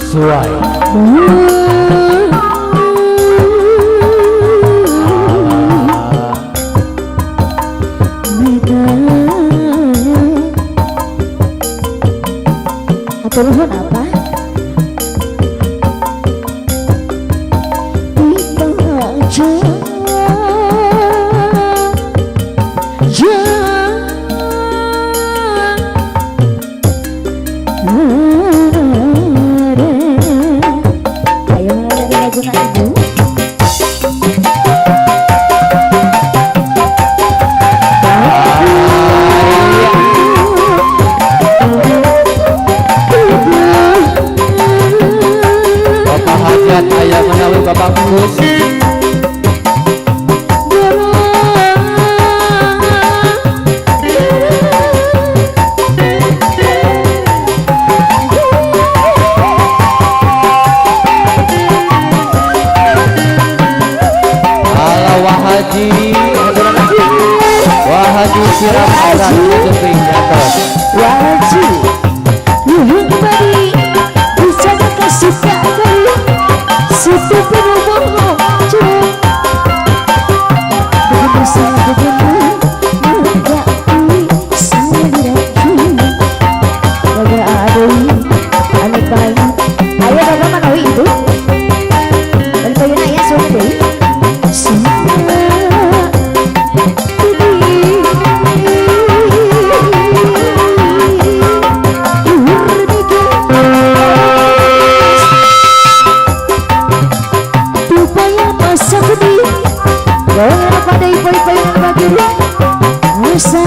Suai. Turun apa? Ayah menawi Bapak Gus. Ala Wahaji, Wahaji siram orang jeping atas. Wahaji, luhur kembali, bisa kasih kembali. Situ penuh cuma begitu saja benar mengakui saya diracuni baga adui aneh bayi ayo baga manawi itu dan bayi ayah sopi jangan pada ibu-ibu yang bagi asa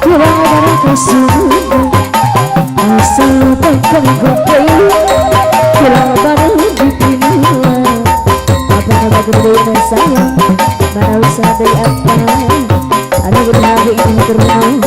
kurang ada kasih asa tekan gope kurang ada dipilih apa bagi berdaya sayang mana usah dari apa ada bernabi ini terlalu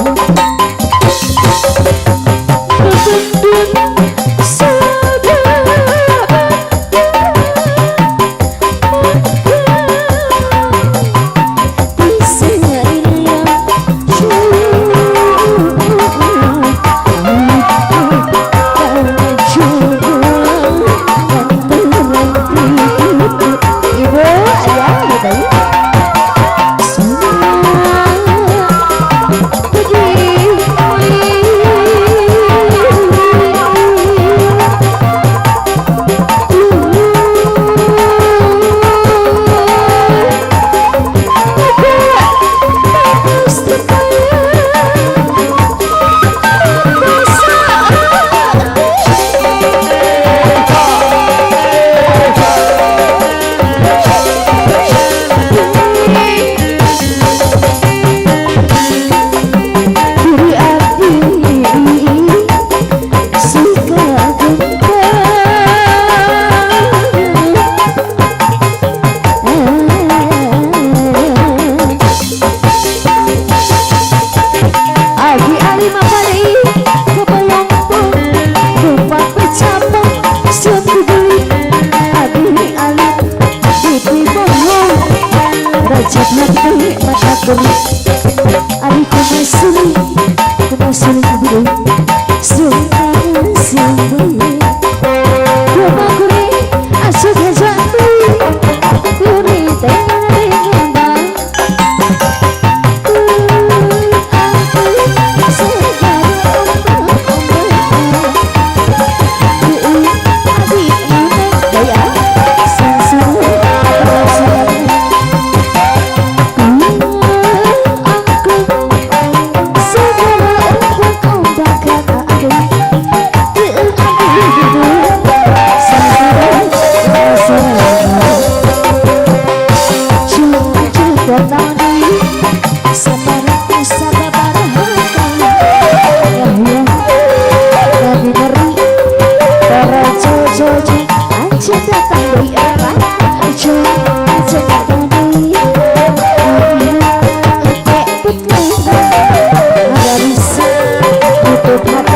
Tutup